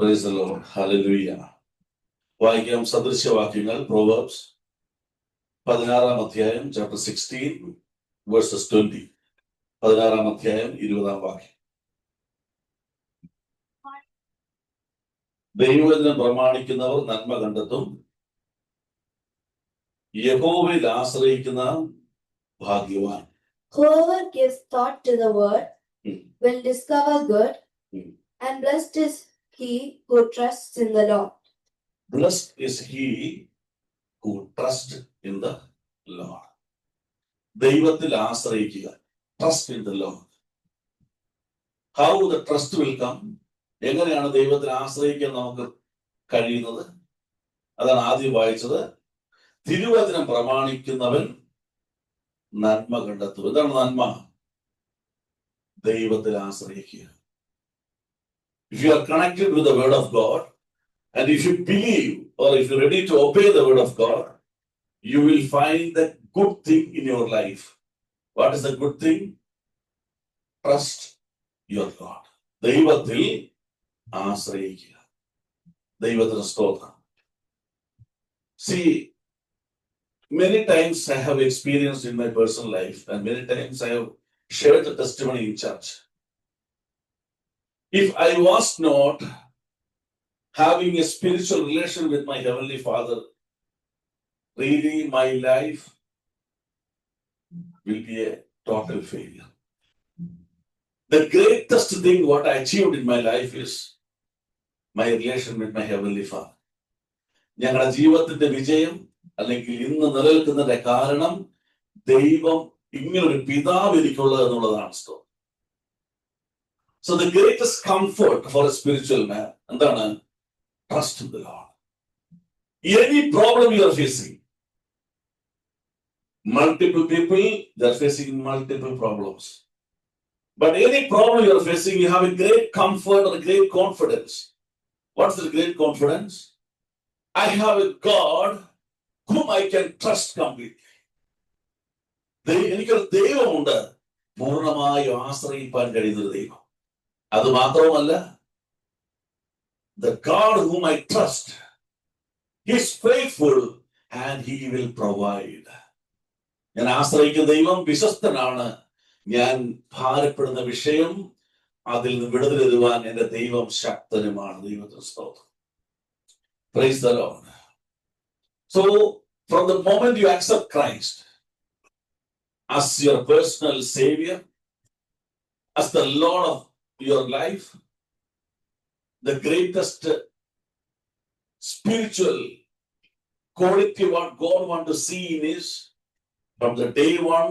Praise the Lord. Hallelujah. വായിക്കാം സദൃശ്യവാക്യങ്ങൾ. Proverbs 16 അധ്യായം chapter 16 verses 20. 16 അധ്യായം 20 വാക്യം. ദൈവവചനം പ്രമാണിക്കുന്നവർ നന്മ കണ്ടെത്തും, യഹോവയിൽ ആശ്രയിക്കുന്ന ഭാഗ്യവാൻ. Whoever gives thought to the word will discover good, and blessed is he who trusts in the Lord. Blessed is he who trusts in the Lord. ദൈവത്തിൽ ആശ്രയിക്കുക. Trust in the Lord. How the trust will come? എങ്ങനെയാണ് ദൈവത്തിൽ ആശ്രയിക്കാൻ നമുക്ക് കഴിയുന്നത്? അതാണ് ആദ്യം വായിച്ചത്. തിരുവചനം പ്രമാണിക്കുന്നവൻ നന്മ കണ്ടെത്തും. എന്താണ് നന്മ? ദൈവത്തിൽ ആശ്രയിക്കുക. If you are connected with the word of God, and if you believe, or if you're ready to obey the word of God, you will find the good thing in your life. What is the good thing? Trust your God. ദൈവത്തിൽ ആശ്രയിക്കുക. ദൈവത്തിന് സ്തോത്രം. See, many times I have experienced in my personal life, and many times I have shared the testimony in church. If I was not having a spiritual relation with my Heavenly Father, really my life will be a total failure. The greatest thing what I achieved in my life is my relation with my Heavenly Father. ഞങ്ങളുടെ ജീവിതത്തിന്റെ വിജയം അല്ലെങ്കിൽ ഇന്ന് നിലനിൽക്കുന്നതിന്റെ കാരണം ദൈവം ഇങ്ങനൊരു പിതാവ് എനിക്കുള്ളത് എന്നുള്ളതാണ്. So the greatest comfort for a spiritual man, എന്താണ്? Trust in the Lord. Any problem you are facing, multiple people, they are facing multiple problems. But any problem you are facing, you have a great comfort or a great confidence. What's the great confidence? I have a God whom I can trust completely. എനിക്കൊരു ദൈവമുണ്ട്, പൂർണ്ണമായി ആശ്രയിപ്പാൻ കഴിയുന്നൊരു ദൈവം. അത് മാത്രവുമല്ല, the God whom I trust, he is faithful and he will provide. ഞാൻ ആശ്രയിക്കുന്ന ദൈവം വിശ്വസ്തനാണ്. ഞാൻ ഭാരപ്പെടുന്ന വിഷയം അതിൽ നിന്ന് വിടുതൽ തരുവാൻ എന്റെ ദൈവം ശക്തനുമാണ്. ദൈവത്തിന് സ്തോത്രം. Praise the Lord. So from the moment you accept Christ as your personal savior, as the Lord of your life, the greatest spiritual quality what God wants to see in is, from the day one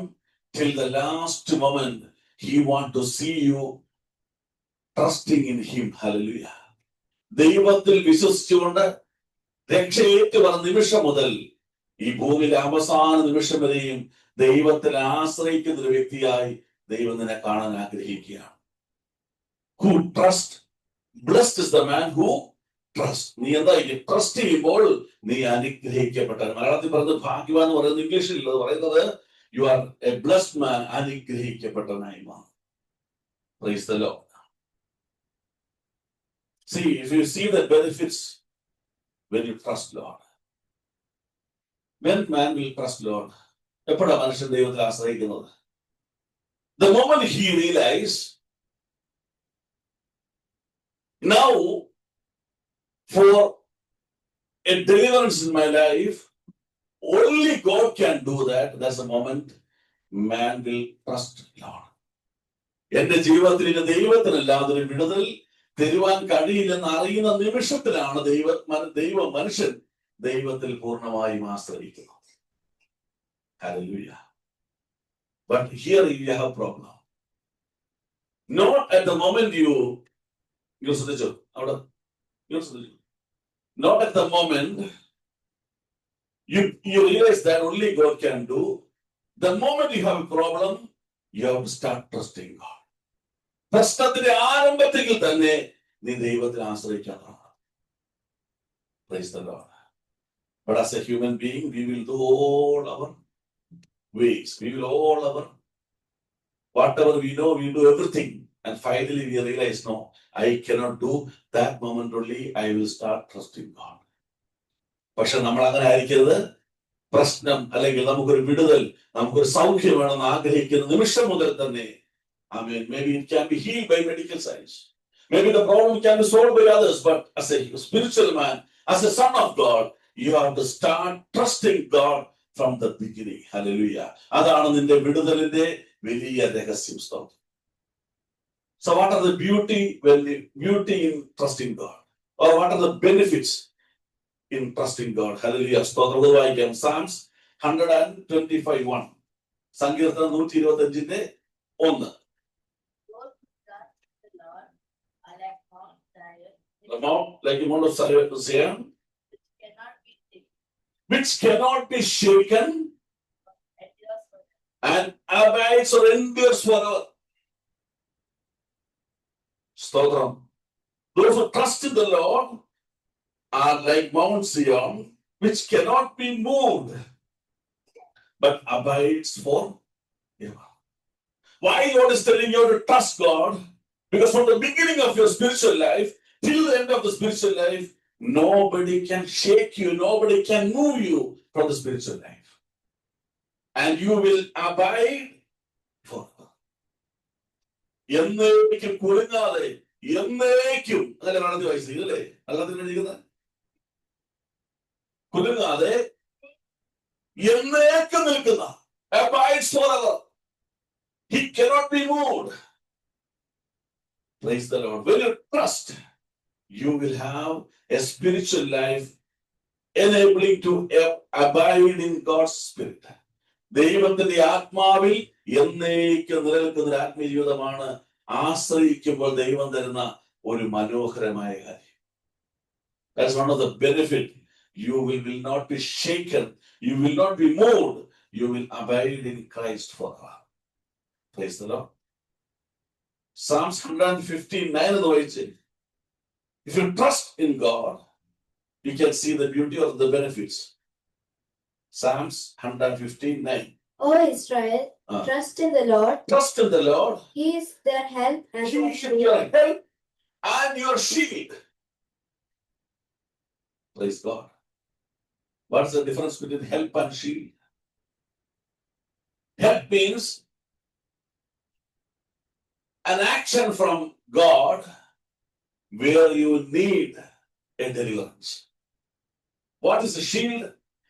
till the last moment, he wants to see you trusting in him. Hallelujah. ദൈവത്തിൽ വിശ്വസിച്ചുകൊണ്ട് രക്ഷയേറ്റു വന്ന നിമിഷം മുതൽ ഈ ഭൂമിയിലെ അവസാന നിമിഷം വരെയും ദൈവത്തിൽ ആശ്രയിക്കുന്ന ഒരു വ്യക്തിയായി ദൈവം നിന്നെ കാണാൻ ആഗ്രഹിക്കുകയാണ്. Who trust? Blessed is the man who trust. നീ എന്താ ട്രസ്റ്റ് ചെയ്യുമ്പോൾ നീ അനുഗ്രഹിക്കപ്പെട്ട. മലയാളത്തിൽ പറയുന്നത് ഭാഗ്യവാൻ എന്ന് പറയുന്നത്, ഇംഗ്ലീഷിൽ പറയുന്നത് you are a blessed man, അനുഗ്രഹിക്കപ്പെട്ടവനായി മാറും. Praise the Lord. See, if you see the benefits when you trust Lord. When man will trust Lord, എപ്പോഴാ മനുഷ്യൻ ദൈവത്തിൽ ആശ്രയിക്കുന്നത്? The moment he realize, now for a deliverance in my life, only God can do that. That's the moment man will trust Lord. എന്റെ ജീവിതത്തിൽ ഇനി ദൈവത്തിനല്ലാതെ ഒരു വിടുതൽ തരുവാൻ കഴിയില്ലെന്ന് അറിയുന്ന നിമിഷത്തിലാണ് മനുഷ്യൻ ദൈവത്തിൽ പൂർണ്ണമായും ആശ്രയിക്കുന്നത്. Hallelujah. But here you have a problem. Not at the moment not at the moment you realize that only God can do. The moment you have a problem, you have to start trusting God. പ്രശ്നത്തിന്റെ ആരംഭത്തിൽ തന്നെ നീ ദൈവത്തിൽ ആശ്രയിക്കാൻ തുടങ്ങണം. Praise the Lord. But as a human being, we will do all our ways. We will all our whatever we know, we do everything And finally we realize, no, I cannot do. That moment only I will start trusting God. പക്ഷെ നമ്മൾ അങ്ങനെ ആയിരിക്കരുത്. പ്രശ്നം അല്ലെങ്കിൽ നമുക്കൊരു വിടുതൽ, നമുക്കൊരു സൗഖ്യം വേണമെന്ന് ആഗ്രഹിക്കുന്ന നിമിഷം മുതൽ തന്നെ, I mean, maybe it can be healed by medical science. Maybe the problem can be solved by others, but as a spiritual man, as a son of God, you have to start trusting God from the beginning. Hallelujah. അതാണ് നിന്റെ വിടുതലിന്റെ വലിയ രഹസ്യം. So what are the beauty in trusting God? Or what are the benefits in trusting God? Hallelujah. സ്തോത്രം വായിക്കാം. Psalms 125:1. സങ്കീർത്തനം 125:1. The mount like the mount of Zion, which cannot be shaken and abides or endures forever. Stotram. Those who trust in the Lord are like Mount Zion, which cannot be moved, but abides forever. Why God is telling you to trust God? Because from the beginning of your spiritual life till the end of the spiritual life, nobody can shake you, nobody can move you from the spiritual life. And you will abide forever. എന്നേക്കും കുലുങ്ങാതെ, എന്നേക്കും, അങ്ങനെ നടത്തി വായിച്ചത് അല്ലേ? അല്ലാതെ എഴുതിക്കുന്നത് കുലുങ്ങാതെ എന്നേക്കും നിൽക്കുന്ന, abides forever. He cannot be moved. Praise the Lord. When you trust, you will have a spiritual life enabling to abide in God's spirit. ദൈവത്തിന്റെ ആത്മാവിൽ എന്നേക്കും നിലനിൽക്കുന്ന ഒരു ആത്മീയ ജീവിതമാണ് ആശ്രയിക്കുമ്പോൾ ദൈവം തരുന്ന ഒരു മനോഹരമായ കാര്യം. That's one of the benefit. You will not be shaken. You will not be moved. You will abide in Christ forever. Praise the Lord. Psalms 115:9 എന്ന് വായിച്ചേ. If you trust in God, you can see the beauty of the benefits. Psalms 115:9. O Israel, trust in the Lord. Trust in the Lord. He is their help and He their is shield. your help and your shield. Praise God. What's the difference between help and shield? Help means an action from God where you need a deliverance. What is the shield?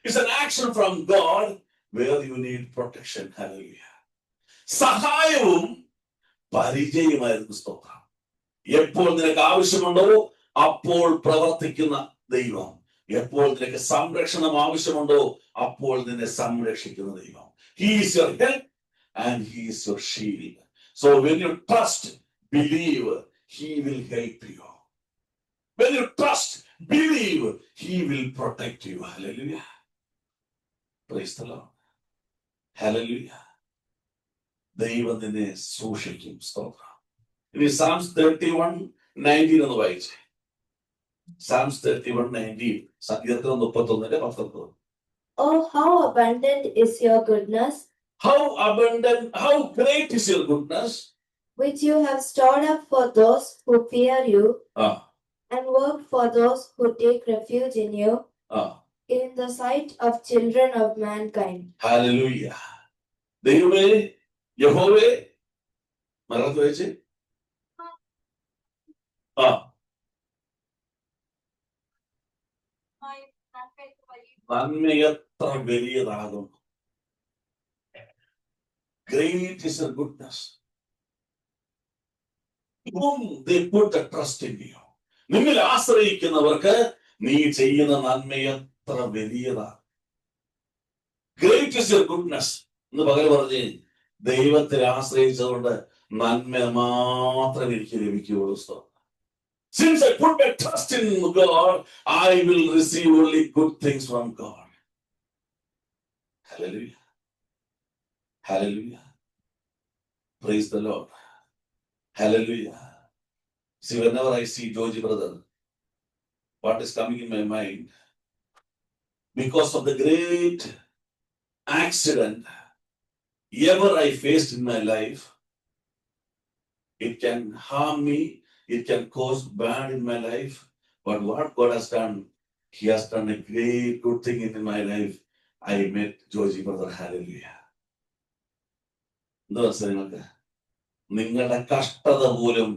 It's an action from God where you need protection. Hallelujah. സഹായവും പരിചയമായിരുന്നു. സ്തോത്രം. എപ്പോൾ നിനക്ക് ആവശ്യമുണ്ടോ അപ്പോൾ പ്രവർത്തിക്കുന്ന ദൈവം. എപ്പോൾ നിനക്ക് സംരക്ഷണം ആവശ്യമുണ്ടോ അപ്പോൾ നിന്നെ സംരക്ഷിക്കുന്ന ദൈവം. He is your help and he is your shield. So when you trust, believe, he will help you. When you trust, believe, he will protect you. Hallelujah. Praise the Lord. Hallelujah. ദൈവം നിന്നെ സൂക്ഷിക്കും. സ്തോത്രം. ഇനി Psalms 31:19 എന്ന് വായിച്ചേ. Psalms 31:19. സങ്കീർത്തനം 31:19. Oh, how abundant is your goodness! How abundant, how great is your goodness, which you have stored up for those who fear you, and work for those who take refuge in you, in the sight of children of mankind. Hallelujah. ദൈവമേ, യഹോവേ, മറന്നു വെച്ച് നന്മയത്ര വലിയതാകും. Great is your goodness. Whom they put the trust in you. നിങ്ങൾ ആശ്രയിക്കുന്നവർക്ക് നീ ചെയ്യുന്ന നന്മയത്ര വലിയതാണ്. Great is your goodness എന്ന് പകരം പറഞ്ഞ് ദൈവത്തെ ആശ്രയിച്ചതുകൊണ്ട് നന്മ മാത്രമേ എനിക്ക് ലഭിക്കുകയുള്ളൂ. Since I put my trust in God, I will receive only good things from God. Hallelujah. Hallelujah. Praise the Lord. Hallelujah. See, whenever I see Georgie brother, what is coming in my mind? Because of the great accident ever I faced in my life, it can harm me, it can cause bad in my life. But what God has done, He has done a great good thing in my life. I met Joji brother. Hallelujah. എന്താ മനസ്സിലായി നിങ്ങൾക്ക്? നിങ്ങളുടെ കഷ്ടത പോലും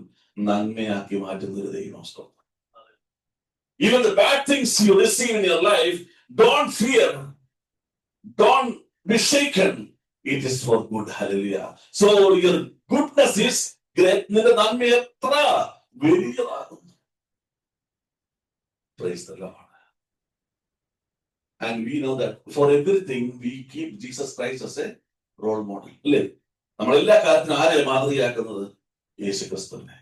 നന്മയാക്കി മാറ്റുന്ന ഒരു ദൈവം. Even the bad things you receive in your life, don't fear, don't be shaken. It is for good. Hallelujah. So your goodness is great. നിന്റെ നന്മ എത്ര വലിയതാകുന്നു. Praise the Lord. And we know that for everything we keep Jesus Christ as a role model. അല്ലേ? നമ്മൾ എല്ലാ കാര്യത്തിനും ആരെ മാതൃകയാക്കുന്നത്? യേശു ക്രിസ്തുവിനെ.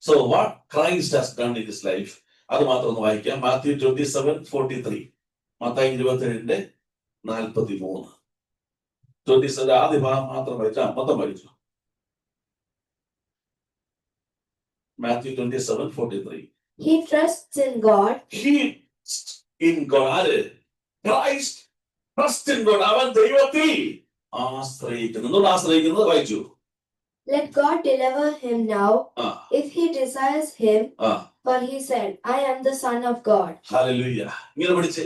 So what Christ has done in his life, അത് മാത്രം ഒന്ന് വായിക്കാം. Matthew 27:43. മത്തായി 27:43. 27 ആദ്യ ഭാഗം മാത്രം വായിച്ചാൽ മൊത്തം വായിച്ചു. Matthew 27:43. He trusts in God. He in God. Christ trust in God. അവൻ ദൈവത്തിൽ ആശ്രയിക്കുന്നു. ആശ്രയിക്കുന്നത് വായിച്ചു. Let God deliver him now, if he desires him, for he said, I am the Son of God. Hallelujah. ഇങ്ങനെ പഠിച്ചേ.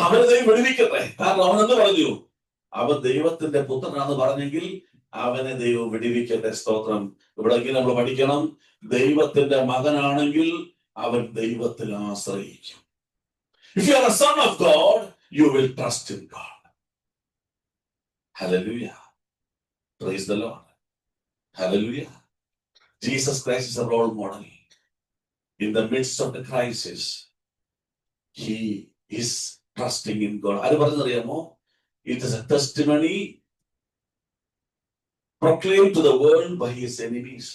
അവനെ ദൈവം വിടുവിക്കട്ടെ. കാരണം അവൻ എന്ത് പറഞ്ഞു? അവൻ ദൈവത്തിന്റെ പുത്രനാണെന്ന് പറഞ്ഞെങ്കിൽ അവനെ ദൈവം വിടുവിക്കട്ടെ. സ്തോത്രം. ഇവിടെ ഇങ്ങനെ നമ്മൾ പഠിക്കണം. ദൈവത്തിന്റെ മകനാണെങ്കിൽ അവൻ ദൈവത്തിൽ ആശ്രയിക്കും. If you are a son of God, you will trust in God. Hallelujah. Praise the Lord. Hallelujah. Jesus Christ is a role model. In the midst of the crisis, he is trusting in God. അത് പറഞ്ഞറിയാമോ? It is a testimony proclaimed to the world by his enemies.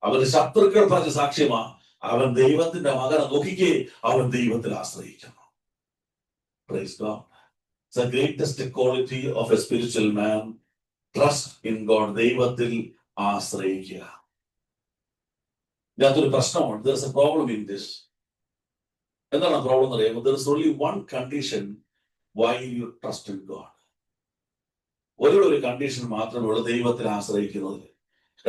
അവന്റെ ശത്രുക്കൾ പറഞ്ഞ സാക്ഷ്യമാ. അവൻ ദൈവത്തിന്റെ മകനെ നോക്കിക്കേ, അവൻ ദൈവത്തിൽ ആശ്രയിക്കുന്നു. Praise God. It's the greatest quality of a spiritual man. Trust in God. ദൈവത്തിൽ ആശ്രയിക്കുക. ഇതിനകത്തൊരു പ്രശ്നമുണ്ട്. There is a problem in this. എന്താണ് പ്രോബ്ലം എന്ന് അറിയാമോ? There is only one condition why you trust in God. ഒരു കണ്ടീഷൻ മാത്രമേ ഉള്ളൂ ദൈവത്തിൽ ആശ്രയിക്കുന്നത്.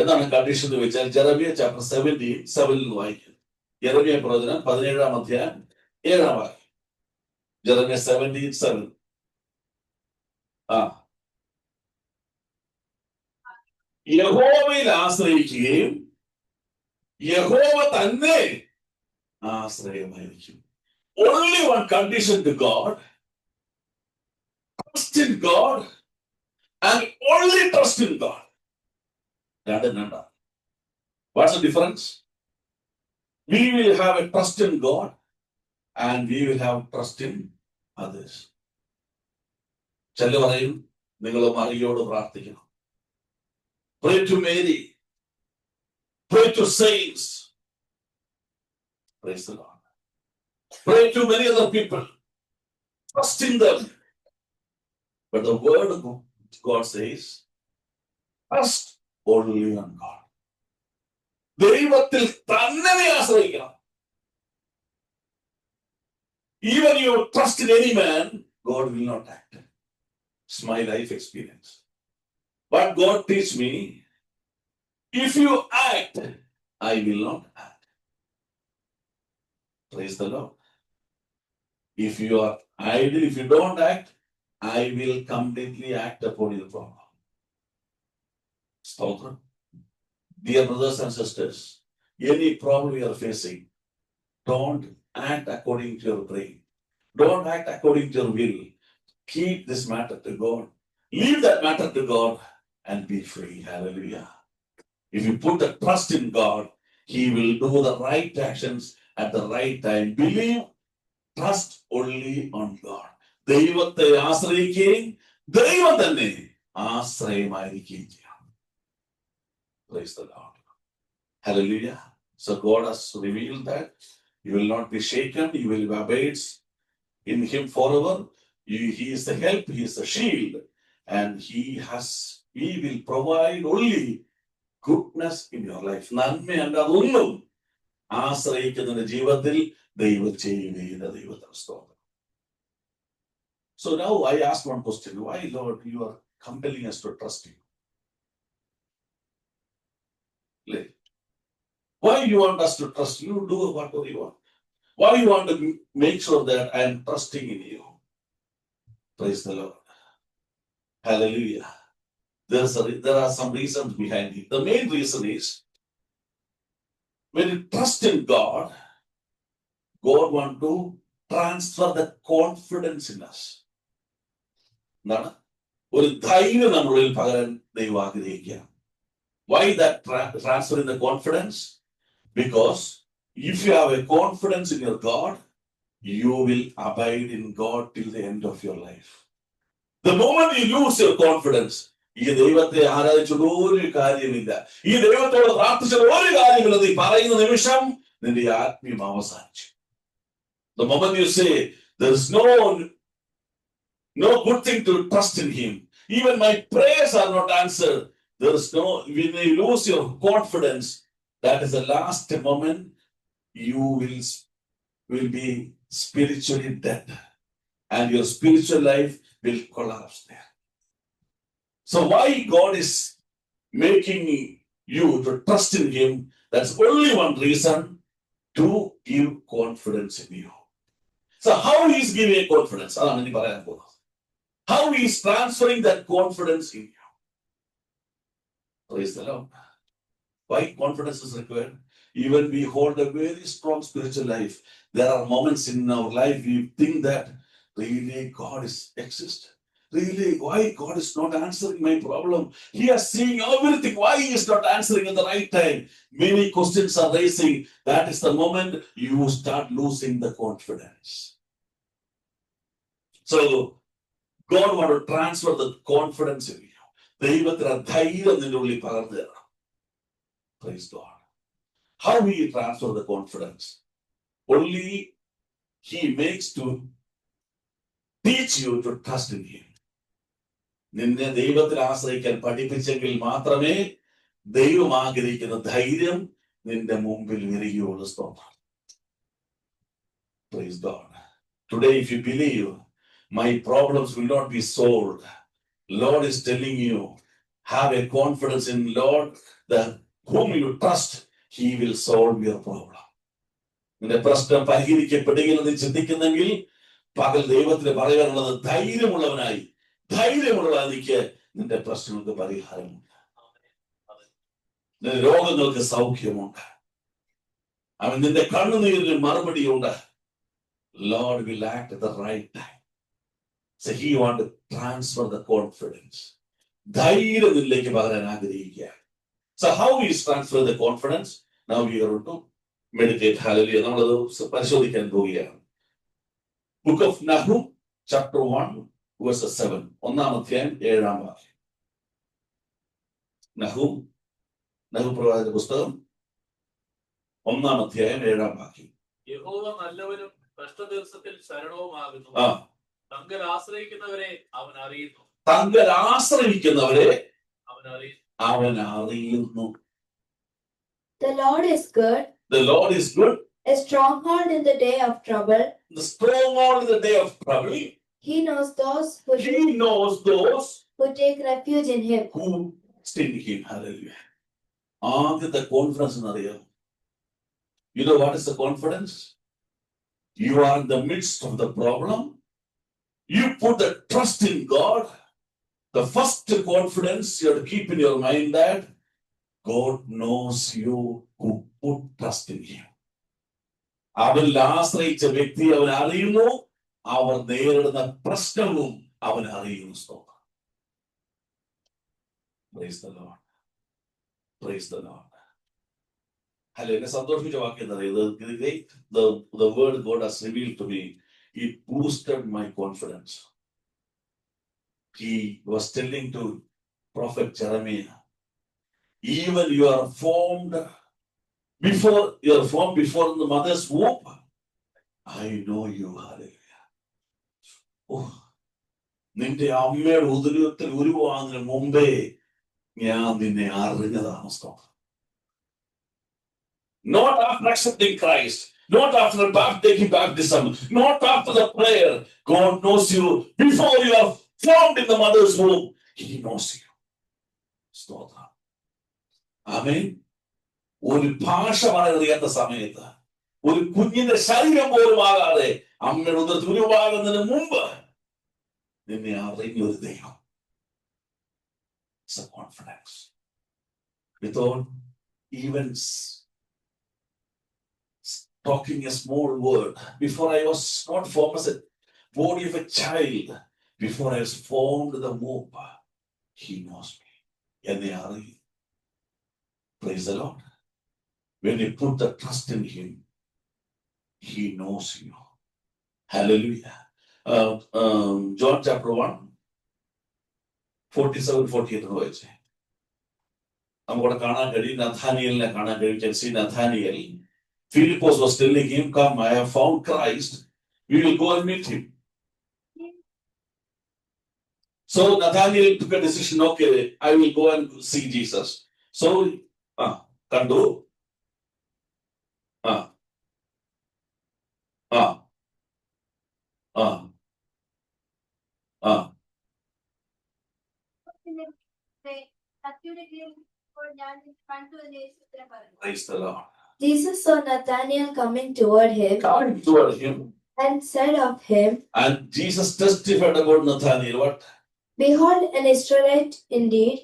എന്താണ് കണ്ടീഷൻ എന്ന് വെച്ചാൽ ജെറമിയ ചാപ്റ്റർ 17:7 വായിക്കും. യെരമ്യ പ്രവചനം 17-ാം അധ്യായം 7-ാം വാക്യം. ജെറമ്യ 17:7. യഹോവയിൽ ആശ്രയിക്കുകയും യഹോവ തന്നെ ആശ്രയമായിരിക്കും. Only one condition to God. Trust in God and only trust in God. What's the difference? We will have a trust in God and we will have trust in others. ചില പറയും നിങ്ങൾ മറിയോട് പ്രാർത്ഥിക്കണം. Pray to Mary. Pray to saints. Praise the Lord. Pray to many other people. Trust in them. But the word of God says, trust only on God. ദൈവത്തിൽ തന്നെ ആശ്രയിക്കണം. Even you trust in any man, God will not act. It's my life experience. But God teach me, if you act, I will not act. Praise the Lord. If you are idle, if you don't act, I will completely act upon your problem. Stotram. Dear brothers and sisters, any problem you are facing, don't act according to your brain. Don't act according to your will. Keep this matter to God. Leave that matter to God and be free. Hallelujah. If you put the trust in God, He will do the right actions at the right time. Believe, trust only on God. ദൈവത്തെ ആശ്രയിക്കുകയും ദൈവം തന്നെ ആശ്രയമായിരിക്കുകയും ചെയ്യാം. Praise the Lord. Hallelujah. So God has revealed that you will not be shaken, you will abide in Him forever. He is the help, He is the shield, and He will provide only goodness in your life. നന്മയല്ലാതൊന്നും ആശ്രയിക്കുന്നതിന്റെ ജീവിതത്തിൽ ദൈവം ചെയ്യുകയില്ല. ദൈവത്തിന് സ്തോത്രം. So now I ask one question. Why, Lord, you are compelling us to trust you? Why you want us to trust? You do whatever you want. Why you want to make sure that I am trusting in you? Praise the Lord. Hallelujah. There are some reasons behind it. The main reason is when you trust in God, God wants to transfer the confidence in us. എന്താണ്? ഒരു ധൈര്യം നമ്മളിൽ പകരാൻ ദൈവം ആഗ്രഹിക്കുക. Why that transferring the confidence? Because if you have a confidence in your God, you will abide in God till the end of your life. The moment you lose your confidence, ഈ ദൈവത്തെ ആരാധിച്ചിട്ട് ഒരു കാര്യമില്ല, ഈ ദൈവത്തോട് പ്രാർത്ഥിച്ചിട്ട് ഒരു കാര്യമില്ല, നീ പറയുന്ന നിമിഷം നിന്റെ ആത്മീയം അവസാനിച്ചു. The moment you say there is no good thing to trust in him, even my prayers are not answered, there is no, when you lose your confidence, that is the last moment you will be spiritually dead and your spiritual life will collapse there. So why God is making you to trust in him? That's only one reason, to give confidence in you. So how he is giving a confidence? How he is transferring that confidence in you? Praise the Lord. Why confidence is required? Even we hold a very strong spiritual life, there are moments in our life we think that really God exists. Really, why God is not answering my problem? He is seeing everything. Why he is not answering at the right time? Many questions are raising. That is the moment you start losing the confidence. So God wants to transfer the confidence in you. ദൈവത്തിന് ധൈര്യം നിന്റെ ഉള്ളിൽ പകർന്നു തരണം. Praise God. How he transfer the confidence? Only he makes to teach you to trust in him. നിന്നെ ദൈവത്തിൽ ആശ്രയിക്കാൻ പഠിപ്പിച്ചെങ്കിൽ മാത്രമേ ദൈവം ആഗ്രഹിക്കുന്ന ധൈര്യം നിന്റെ മുമ്പിൽ വരികയുള്ളൂ. സ്തോത്രം. Praise God. Today, if you believe my problems will not be solved, Lord is telling you, have a confidence in Lord, that whom you trust, he will solve your problem. നിന്റെ പ്രശ്നം പരിഹരിക്കപ്പെടുകയില്ല നീ ചിന്തിക്കുന്നെങ്കിൽ പകൽ ദൈവത്തിന് പറയാനുള്ളത്, ധൈര്യമുള്ള എനിക്ക് നിന്റെ പ്രശ്നങ്ങൾക്ക് പരിഹാരമുണ്ട്, നിന്റെ രോഗങ്ങൾക്ക് സൗഖ്യമുണ്ട്, അവൻ നിന്റെ കണ്ണുനീരിന് മറുപടിയുണ്ട്. Lord will act at the right time. So he want to transfer the confidence. ധൈര്യം നിന്നിലേക്ക് പകരാൻ ആഗ്രഹിക്കുക. So how is transfer the confidence? Now we are going to meditate. Hallelujah. നമ്മളത് പരിശോധിക്കാൻ പോവുകയാണ്. Book of Nahum, chapter 1, verse 7. 1-ാം അധ്യായം 7-ാം വാക്യം. നഹൂം പ്രവാചകന്റെ പുസ്തകം 1-ാം അധ്യായം 7-ാം വാക്യം. യഹോവ നല്ലവനും കഷ്ടദിവസത്തിൽ ശരണവുമാകുന്നു. തങ്കൽ ആശ്രയിക്കുന്നവരെ അവൻ അറിയുന്നു. അവൻ അറിയുന്നു. The Lord is good. The Lord is good. A stronghold in the day of trouble. The stronghold in the day of trouble. He knows those who take refuge in him. Who stay in him. Hallelujah. ആദ്യത്തെ confidence എന്നറിയാം. You know what is the confidence? You are in the midst of the problem. You put the trust in God. The first confidence you have to keep in your mind that God knows you who put trust in him. അവനിൽ ആശ്രയിച്ച വ്യക്തി അവൻ അറിയുന്നു, അവർ നേരിടുന്ന പ്രശ്നവും അവൻ അറിയുന്നു. Praise the Lord. Praise the Lord. അല്ലെ, എന്നെ സന്തോഷിപ്പിച്ച വാക്യം എന്താ പറയുന്നത്? The word God has revealed to me, it boosted my confidence. He was telling to prophet Jeremiah, even you are formed before in the mother's womb, I know you. Hallelujah. Oh, നിന്റെ അമ്മയുടെ ഉദരത്തിൽ ഉരുവാകുന്നതിന് മുമ്പേ ഞാൻ നിന്നെ അറിഞ്ഞതാണ്. Not after accepting Christ, not after taking baptism, not after the prayer. God knows you before you are formed in the mother's womb. He knows you. Amen. ഒരു ഭാഷ പറയാത്ത സമയത്ത്, ഒരു കുഞ്ഞിന്റെ ശരീരം പോലും ആകാതെ അമ്മയുടെ ഉദരത്തിൽ ഉരുവാകുന്നതിന് മുമ്പ് നിന്നെ അറിഞ്ഞ ഒരു ദൈവം. It's a confidence. Without even talking a small word, before I was not formed as a body of a child, before I was formed in the womb, He knows me. എന്നെ അറിയും. Praise the Lord. When you put the trust in Him, He knows you. Hallelujah. John chapter 1, 47-48 വായിച്ചേ. നമുക്കവിടെ കാണാൻ കഴിയും, നഥാനിയലിനെ കാണാൻ കഴിയും. Can see Nathaniel. Philippus was telling him, "Come, I have found Christ. We will go and meet him." So Nathaniel took a decision. Okay, I will go and see Jesus. So, kandu. Praise the Lord. Jesus saw Nathanael coming toward him and said of him, and Jesus testified about Nathanael. What? Behold, an Israelite indeed,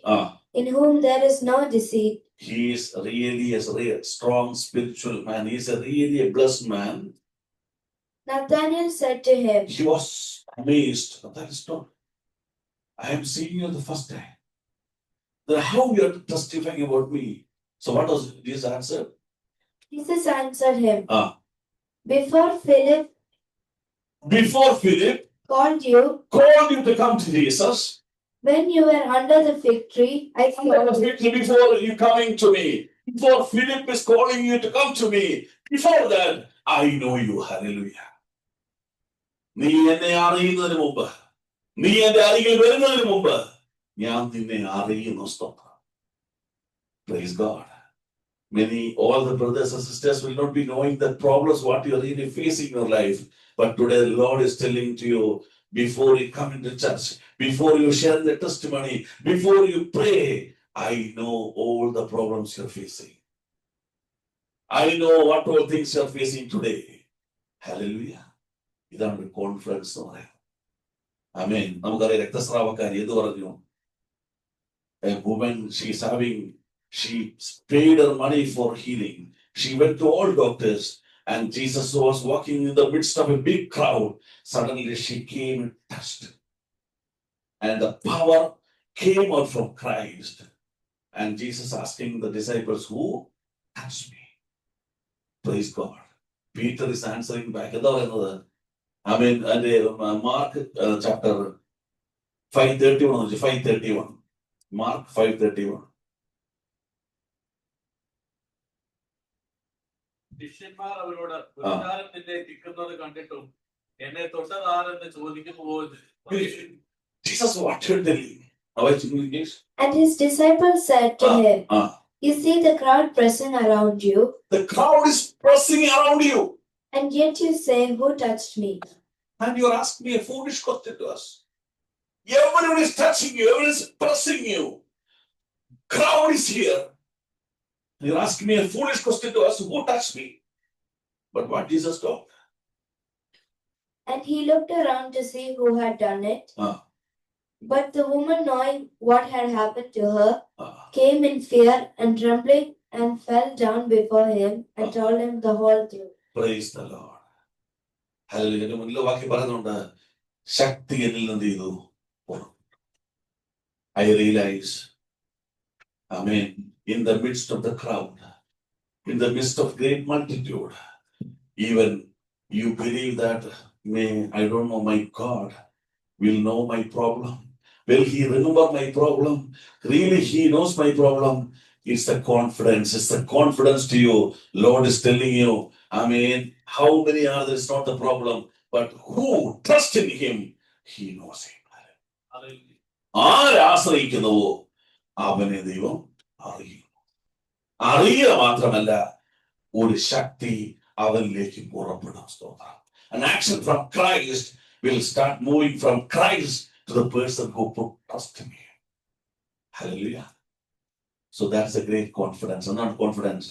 in whom there is no deceit. He is really a strong spiritual man. He is really a blessed man. Nathanael said to him, He was amazed. That is not. I am seeing you the first time. Then how you are testifying about me? So what was Jesus answer? Jesus answered him, Before Philip called you to come to Jesus, when you were under the fig tree, I saw you. Before you coming to me, before Philip is calling you to come to me, before that, I know you. Hallelujah. നീ എന്നെ അറിയുന്നതിന് മുമ്പ്, നീ എന്റെ അരികിൽ വരുന്നതിന് മുമ്പ് ഞാൻ നിന്നെ അറിയുന്നു. സ്തോത്രം. Praise God. All the brothers and sisters will not be knowing the problems, what you are really facing in your life. But today the Lord is telling to you, before you come into church, before you share the testimony, before you pray, I know all the problems you are facing. I know what all things you are facing today. Hallelujah. ഇതാണ് confidence എന്ന് പറയാം. ആമേൻ. നമുക്കറിയാം, രക്തസ്രാവക്കാരി എന്ത് പറഞ്ഞു? A woman, she paid her money for healing. She went to all doctors, and Jesus was walking in the midst of a big crowd. Suddenly she came and touched, and the power came out from Christ. And Jesus asking the disciples, who touched me? Praise God. Peter is answering back. I mean, Mark chapter 5:31. Mark 5:31. ശിഷ്യന്മാർ അവരോട്, പുരുഷാരം നിന്നെ തിക്കുന്നത് കണ്ടിട്ടും എന്നെ തൊട്ടതാരെന്ന് ചോദിക്കുമ്പോൾ Jesus what you telling? And his disciples said to him, You see the crowd pressing around you. The crowd is pressing around you. And yet you say, Who touched me? And you are asking me a foolish question to us. Everyone is touching you, everyone is pressing you. Crowd is here. You are asking me a foolish question to us, who touched me? But what Jesus told? And he looked around to see who had done it. But the woman, knowing what had happened to her, came in fear and trembling and fell down before him and told him the whole truth. Praise the Lord. Hallelujah. മുന്നിലെ വാക്യം പറയുന്നുണ്ട്, ശക്തി എന്നിൽ നിന്ന് ചെയ്തു. I realize, amen, in the midst of the crowd, in the midst of great multitude, even you believe that, I don't know, my God will know my problem. Will he remember my problem? Really, he knows my problem. It's the confidence. It's the confidence to you. Lord is telling you, amen, how many are there? It's not the problem. But who trust in him, he knows him. ആരാശ്രയിക്കുന്നുവോ അവനെ ദൈവം അറിയും. അറിയുക മാത്രമല്ല, ഒരു ശക്തി അവനിലേക്ക് പുറപ്പെടും. സ്തോത്രം. An action from Christ will start moving from Christ to the person who put trust in him. Hallelujah. So that's a great confidence. Not confidence.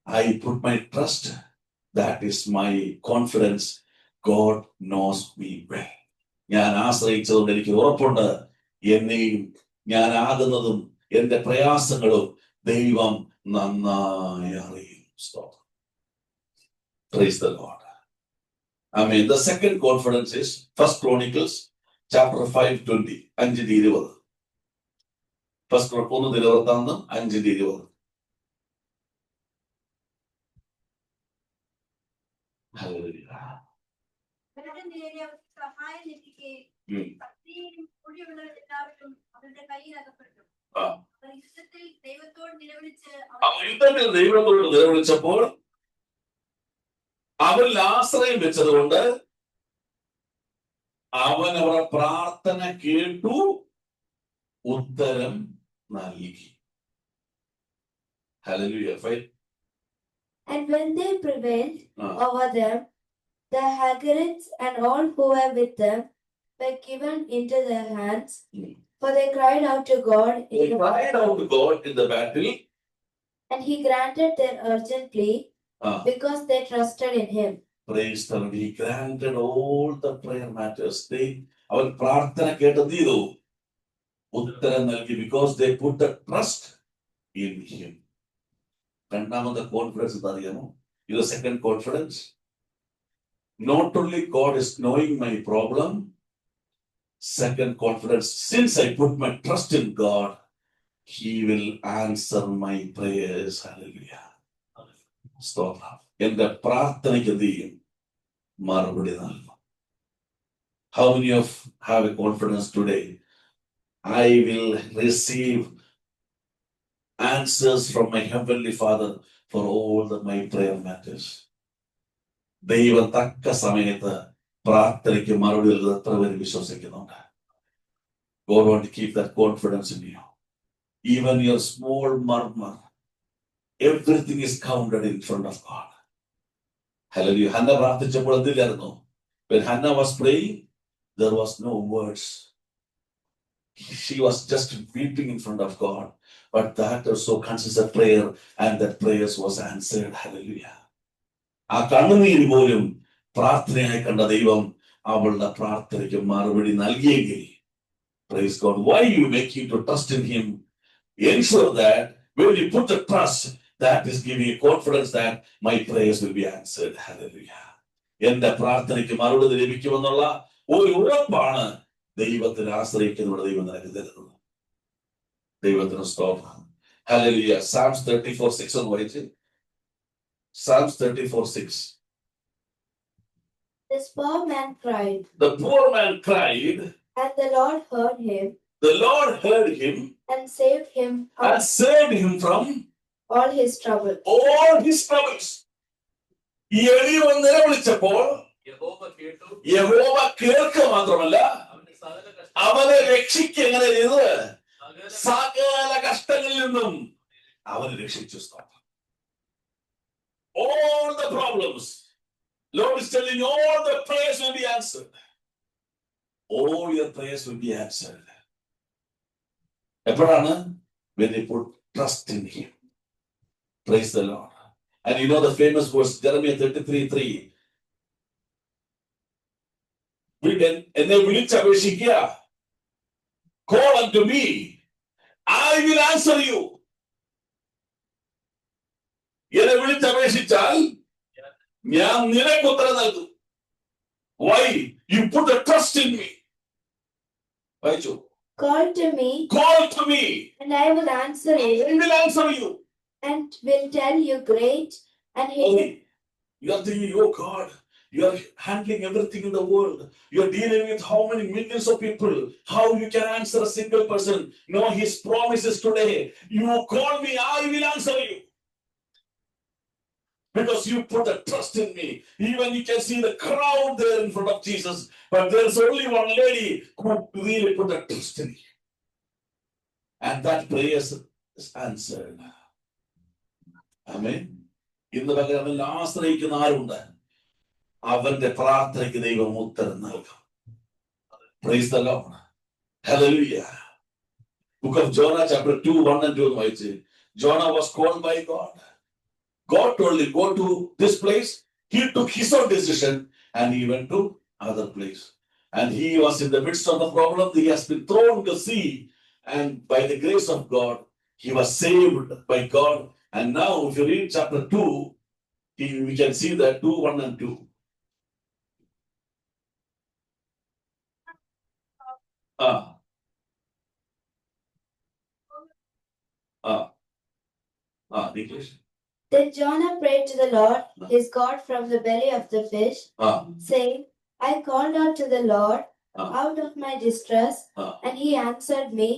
I put my trust. That is my confidence. God knows me well. ഞാൻ ആശ്രയിച്ചതുകൊണ്ട് എനിക്ക് ഉറപ്പുണ്ട്, എന്നെയും ഞാൻ ആകുന്നതും എന്റെ പ്രയാസങ്ങളും ദൈവം നന്നായി അറിയും. Praise the Lord. I mean, the second confidence is 1 Chronicles chapter 5:20. 5:20. 1 Chronicles 5:20. Hallelujah. യുദ്ധത്തിൽ ദൈവത്തോട് നിലവിളിച്ചപ്പോൾ അവരിൽ ആശ്രയം വെച്ചതുകൊണ്ട് അവൻ അവരുടെ പ്രാർത്ഥന കേട്ടു, ഉത്തരം നൽകി. Hallelujah. And when they prevailed over them, the Hagarites and all who were with them were given into their hands, for they cried out to God in the battle, and he granted their urgent plea because they trusted in him. Praise the Lord. He granted all the prayer matters. Our prarthana kettathu idu uttaram nalgi because they put the trust in him. Rendamathe confidence endariyamo, this is the second confidence. Not only God is knowing my problem, second confidence, since I put my trust in God, he will answer my prayers. Hallelujah. Stop. എന്റെ പ്രാർത്ഥനയ്ക്ക് എന്ത് ചെയ്യും? മറുപടി നൽകും. How many of have a confidence today? I will receive answers from my heavenly Father for all my prayer matters. ദൈവം തക്ക സമയത്ത് പ്രാർത്ഥനയ്ക്ക് മറുപടി നൽകുന്നത് എത്ര പേര് വിശ്വസിക്കുന്നുണ്ട്? God want to keep that confidence in you. Even your small murmur, everything is counted in front of God. Hallelujah. Hannah പ്രാർത്ഥിച്ചപ്പോൾ എന്തില്ലായിരുന്നു? When Hannah was praying, there was no words. She was just weeping in front of God. But that also consists of prayer, and that prayers was answered. Hallelujah. ആ കണ്ണുനീര് പോലും പ്രാർത്ഥനയായി കണ്ട ദൈവം അവളുടെ പ്രാർത്ഥനയ്ക്ക് മറുപടി നൽകിയെങ്കിൽ, praise God. Why you making to trust in him? Ensure that when you put the trust, that is giving you confidence that my prayers will be answered. Hallelujah. എന്റെ പ്രാർത്ഥനയ്ക്ക് മറുപടി ലഭിക്കുമെന്നുള്ള ഒരു ഉറപ്പാണ് ദൈവത്തിന് ആശ്രയിക്കുന്നവരുടെ ദൈവം നിനക്ക് തരുന്നത്. ദൈവത്തിന് സ്തോത്രം. Hallelujah. Psalms 34:6 ഒന്ന് വായിച്ച്. Psalms 34:6. This poor man cried. The poor man cried. And the Lord heard him. The Lord heard him. And saved him from all his troubles. All his troubles. ഈ എളിയവൻ നിലവിളിച്ചപ്പോൾ യഹോവ കേൾക്കുക മാത്രമല്ല, അവനെ രക്ഷിക്കുക. എങ്ങനെ ചെയ്തത്? സകല കഷ്ടങ്ങളിൽ നിന്നും അവനെ രക്ഷിച്ചു. All the problems, Lord is telling you, all the prayers will be answered. All your prayers will be answered. എപ്പോഴാണ്? When you put trust in him. Praise the Lord. And you know the famous verse, Jeremiah 33:3. എന്നെ വിളിച്ചപേക്ഷിക്കുക, call unto me, I will answer you. എന്നെ വിളിച്ചപേക്ഷിച്ചാൽ ഞാൻ നിനക്ക് ഉത്തരം നൽകും. Why? You put the trust in me. വായിച്ചു. Call to me, and I will answer you, and will tell you great and hidden. You are thinking, oh God, you are handling everything in the world. You are dealing with how many millions of people. How you can answer a single person? No, his promises today. You call me, I will answer you. Because you put the trust in me. Even you can see the crowd there in front of Jesus. But there's only one lady who really put the trust in him. And that prayer is answered. Amen. ഇന്ന് പകരം ആശ്രയിക്കുന്ന ആരുണ്ട്? അവന്റെ പ്രാർത്ഥനയ്ക്ക് ദൈവം ഉത്തരം നൽകും. Praise the Lord. Hallelujah. Book of Jonah chapter 2, 1 and 2 വായിച്ച്. Jonah was called by God. God told him, go to this place. He took his own decision and he went to other place. And he was in the midst of the problem. He has been thrown into the sea. And by the grace of God, he was saved by God. And now, if you read chapter 2, we can see that 2, 1 and 2. English. Then Jonah prayed to the Lord, his God, from the belly of the fish, saying, I called out to the Lord out of my distress, and he answered me.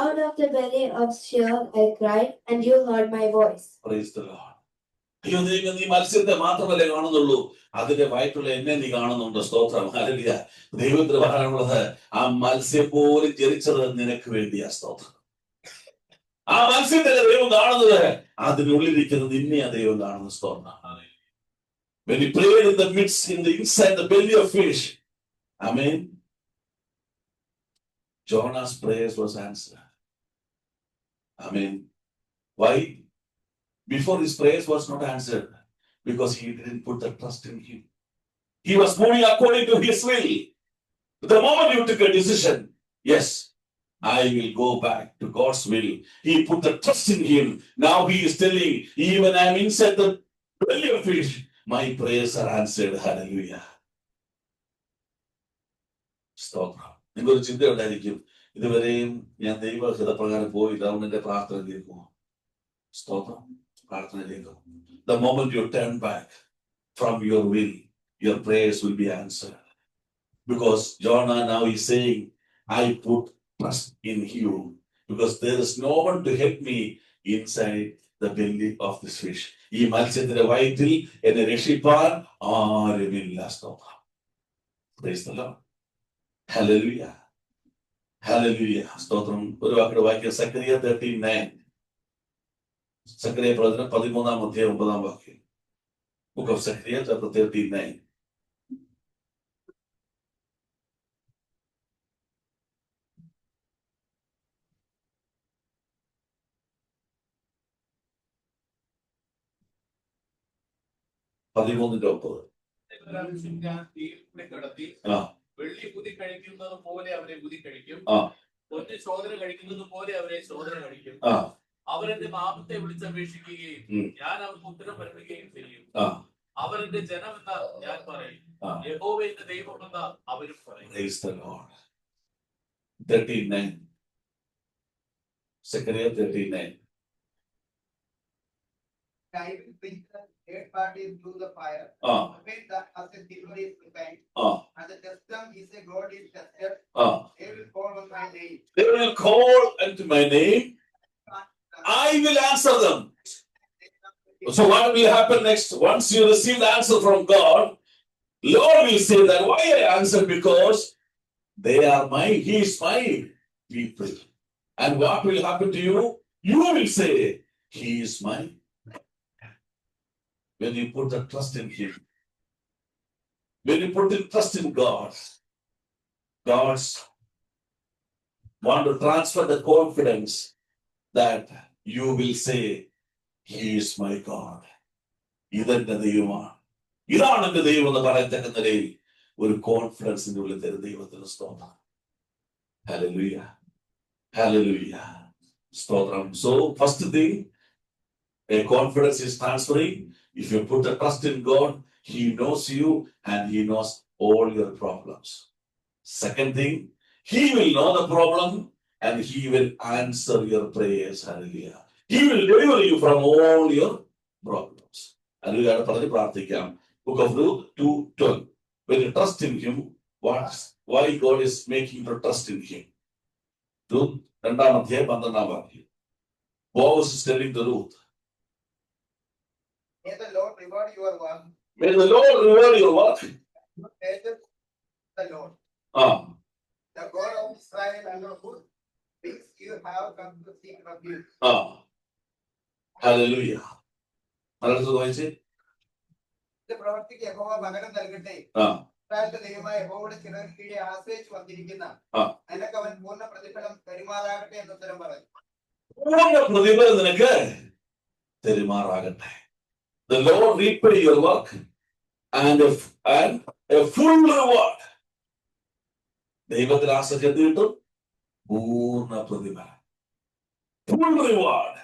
Out of the belly of Sheol I cried, and you heard my voice. Praise the Lord. അയ്യോ ദൈവം, നീ മത്സ്യത്തെ മാത്രമല്ലേ കാണുന്നുള്ളൂ, അതിന്റെ വയറ്റുള്ള എന്നെ നീ കാണുന്നുണ്ട്. സ്തോത്രം. ഹല്ലേലൂയ. ദൈവത്തിന് പറയാനുള്ളത്, ആ മത്സ്യം പോലും ജനിച്ചത് നിനക്ക് വേണ്ടിയാ. സ്തോത്രം. ആ മത്സ്യത്തിലെ ദൈവം കാണുന്നത് അതിനുള്ളിലിരിക്കുന്നത് നിന്നെയാ ദൈവം കാണുന്നത്. സ്തോത്രം. When he prayed in the midst, inside the belly of fish, amen, Jonah's prayers was answered. Amen. Why? Before his prayers was not answered because he didn't put the trust in him. He was moving according to his will. The moment you took a decision, yes, I will go back to God's will. He put the trust in him. Now he is telling, even I am inside the belly of fish, my prayers are answered. Hallelujah. സ്തോത്രം. നിങ്ങൾക്കൊരു ചിന്ത ഉണ്ടായിരിക്കും, ഇതുവരെയും ഞാൻ ദൈവഹിതപ്രകാരം പോയില്ല, അതുകൊണ്ട് എന്റെ പ്രാർത്ഥന കേൾക്കുമോ? സ്തോത്രം. പ്രാർത്ഥനയിലേക്ക്. The moment you turn back from your will, your prayers will be answered. Because Jonah now is saying, I put trust in you, because there is no one to help me inside the belly of this fish. ഈ മത്സ്യത്തിന്റെ വയറ്റിൽ എന്നെ രക്ഷിപ്പാൻ ആരുമില്ല. സ്തോത്രം. Praise the Lord. Hallelujah. Hallelujah. സ്തോത്രം. ഒരു വാക്കിയുടെ വാക്യം സക്കറിയ 13:9. സക്കറിയ പ്രവചനം 13-ാം അധ്യായം 9-ാം വാക്യം. Book of Zechariah, chapter 13:9. വെള്ളി കുതി കഴിക്കുന്നത് പോലെ അവരെ കുതി കഴിക്കും, പൊന്ന് ശോധന കഴിക്കുന്നത് പോലെ അവരെ ശോധന കഴിക്കും. അവരെന്റെ നാമത്തെ വിളിച്ചപേക്ഷിക്കുകയും ഞാൻ അവർക്ക് ഉത്തരം നൽകുകയും ചെയ്യും. അവരെന്റെ ജനമെന്ന് ഞാൻ പറയും, യഹോവ എന്റെ ദൈവമെന്ന് അവരും പറയും. Zechariah 13:9. I will bring the third party through the fire. When the as a silver is refined, and the testum is a gold is tested, they will call on my name. They will call unto my name. I will answer them. So what will happen next? Once you receive the answer from God, Lord will say that why I answered, because they are he is my people. And what will happen to you? You will say, he is mine. When you put the trust in him, when you put the trust in God, God's want to transfer the confidence that you will say, he is my God. ഇതെന്റെ ദൈവമാണ്, ഇതാണ് എന്റെ ദൈവം എന്ന് പറയത്തക്ക നിലയിൽ ഒരു കോൺഫിഡൻസിന്റെ ഉള്ളിൽ തരുന്ന ദൈവത്തിന് സ്തോത്രം. Hallelujah. Hallelujah. Stotram. So, first thing, a confidence is transferring. If you put the trust in God, he knows you and he knows all your problems. Second thing, he will know the problem and he will answer your prayers. Hallelujah. He will deliver you from all your problems. Hallelujah. Book of Ruth 2:12. When you trust in him, why God is making you trust in him? Ruth 2-ാം അധ്യായം 12-ാം വാക്യം. Boaz is telling the Ruth, May the Lord reward your work. May the Lord reward your work. The Lord, the God of Israel, under whose wings you have come to seek refuge. Hallelujah. അടുത്തത് വായിച്ചേ. ഇത് പ്രവർത്തിക്ക് യഹോവ പകരം നൽകട്ടെ. ഇസ്രായേലിന്റെ ദൈവമായ യഹോവയുടെ ചിറകിൻ കീഴിൽ ആശ്രയിച്ചു വന്നിരിക്കുന്ന നിനക്ക് അവൻ പൂർണ്ണ പ്രതിഫലം പെരുമാറാകട്ടെ എന്ന് ഉത്തരം പറഞ്ഞു. പൂർണ്ണ പ്രതിഫലം നിനക്ക് തെരുമാറാകട്ടെ. The Lord repay your work and a full reward. ദൈവത്തിൽ ആശ്രയിച്ച് എന്ത് കിട്ടും? പൂർണ്ണ പ്രതിഫലം. Full reward.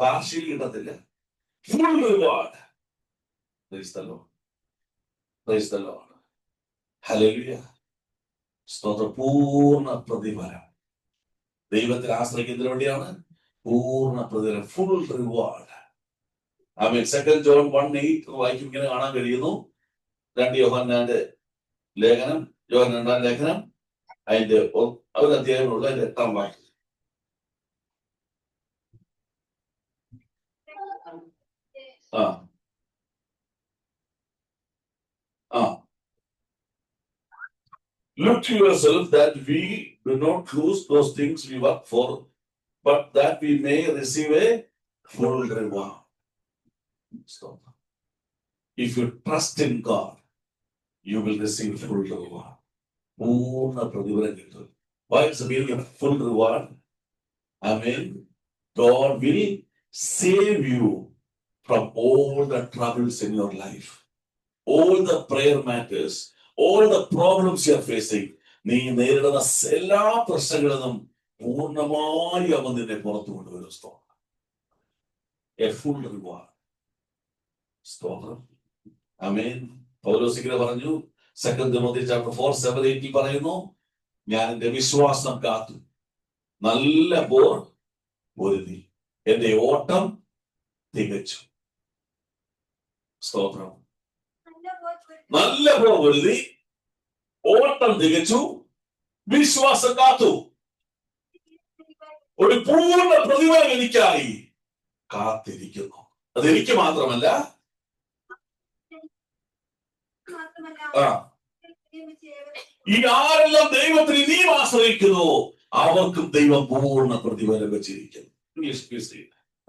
പാർഷ്യൽ കിട്ടത്തില്ല. Full reward. Praise the Lord. Praise the Lord. Hallelujah. സ്തോത്രം. പൂർണ്ണ പ്രതിഫലം. ദൈവത്തിൽ ആശ്രയിക്കുന്നതിന് വേണ്ടിയാണ് പൂർണ്ണ പ്രതിഫലം. Full reward. ആമേൻ. 2 John 1:8 വായിക്കും ഇങ്ങനെ കാണാൻ കഴിയുന്നു. 2 യോഹന്നാന്റെ ലേഖനം, യോഹന്നാൻ 2-ാം ലേഖനം അതിന്റെ 1 അധ്യായമുള്ള 8-ാം വാക്യം. Look to yourself that we do not lose those things we work for, but that we may receive a full reward. Stop. If you trust in God, you will receive full reward. പൂർണ്ണ പ്രതിഫലം കിട്ടും. Why is the meaning of full reward? Amen. God will save you from all the troubles in your life, all the prayer matters, all the problems you are facing. നീ നേരിടുന്ന എല്ലാ പ്രശ്നങ്ങളിൽ നിന്നും പൂർണ്ണമായി അവൻ നിന്നെ പുറത്തു കൊണ്ടുവരും. സ്തോത്രം. A full reward. സ്തോത്രം. ആമേൻ. പൗലോസ് ഇങ്ങനെ പറഞ്ഞു, 2 Timothy 4:7-8 പറയുന്നു, ഞാൻ എന്റെ വിശ്വാസം കാത്തു, നല്ല പോർ പൊരുതി, എന്റെ ഓട്ടം തികച്ചു. സ്തോത്രം. നല്ല പോർ പൊരുതി, ഓട്ടം തികച്ചു, വിശ്വാസം കാത്തു. ഒരു പൂർണ്ണ പ്രതിഫലം എനിക്കായി കാത്തിരിക്കുന്നു. അതെനിക്ക് മാത്രമല്ല, ഈ ആരെല്ലാം ദൈവത്തിന് ഇനിയും ആശ്രയിക്കുന്നു അവർക്കും ദൈവം പൂർണ്ണ പ്രതിഫലം വെച്ചിരിക്കുന്നു. English please.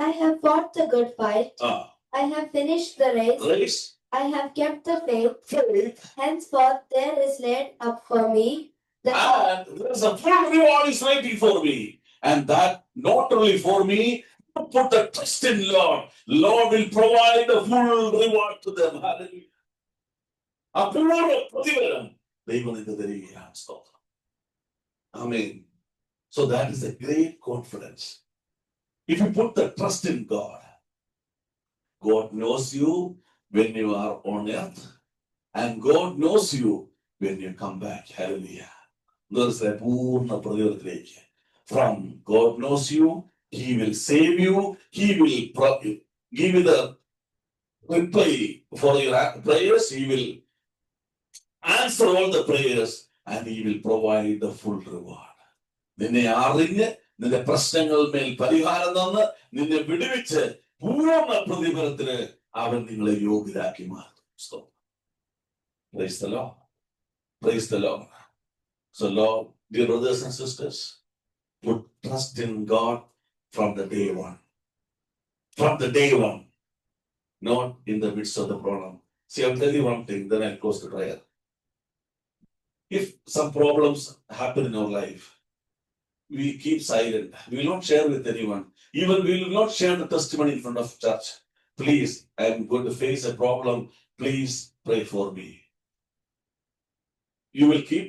I have fought the good fight. I have finished the race. I have kept the faith. Henceforth there is laid up for me and there is a full reward is waiting for me, and that not only for me, put the trust in Lord. Lord will provide the full reward to them. Hallelujah. അപൂർവ പ്രതിഫലം ദൈവം നിനക്ക് തരികയാണ്. സ്തോത്രം. ആമേൻ. So that is a great confidence. If you put the trust in God, God knows you when you are on earth, and God knows you when you come back. Hallelujah. പൂർണ്ണ പ്രതിഫലത്തിലേക്ക്. From God knows you, He will save you, He will give you the reply for your prayers, He will answer all the prayers, and He will provide the full reward. നിന്നെ അറിഞ്ഞ് നിന്റെ പ്രശ്നങ്ങൾ മേൽ പരിഹാരം തന്ന് നിന്നെ വിടുവിച്ച് പൂർണ്ണ പ്രതിഫലത്തിന് അവൻ നിങ്ങളെ യോഗ്യരാക്കി മാറ്റും. Praise the Lord. Praise the Lord. So Lord, dear brothers and sisters, put trust in God from the day one. From the day one, not in the midst of the problem. See, I'll tell you one thing, then I'll close the prayer. If some problems happen in our life, we keep silent. We will not share with anyone. Even we will not share the testimony in front of church. Please, I am going to face a problem. Please pray for me. You will keep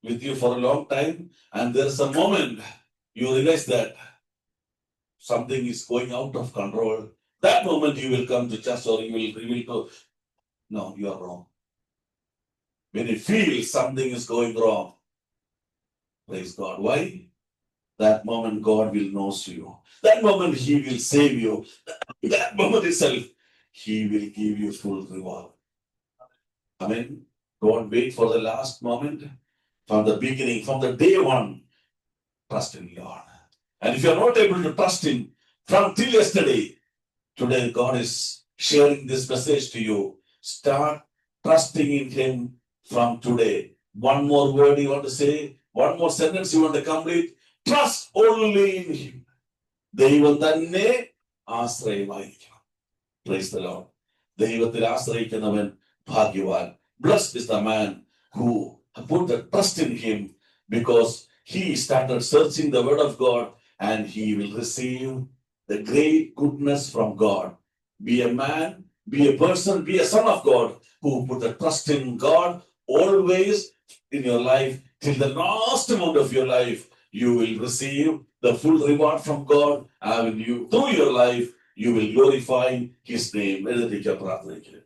with you for a long time, and there is a moment you realize that something is going out of control. That moment you will come to church, or you will go, no, you are wrong. When you feel something is going wrong, praise God. Why? That moment God will know you. That moment He will save you. That moment itself, He will give you full reward. Amen. Don't wait for the last moment. From the beginning, from the day one, trust in Lord. And if you are not able to trust Him from till yesterday, today God is sharing this message to you. Start trusting in Him from today. One more word you want to say, one more sentence you want to complete. Trust only in Him. ദൈവം തന്നെ ആശ്രയമായിരിക്കണം. Praise the Lord. ദൈവത്തിൽ ആശ്രയിക്കുന്നവൻ ഭാഗ്യവാൻ. Blessed is the man who put the trust in Him, because he started searching the word of God, and he will receive the great goodness from God. be a man, be a person, be a son of God who put the trust in God always in your life till the last moment of your life. You will receive the full reward from God, and you through your life you will glorify His name. എഴുന്നേൽക്കുക, പ്രാർത്ഥിക്കുക.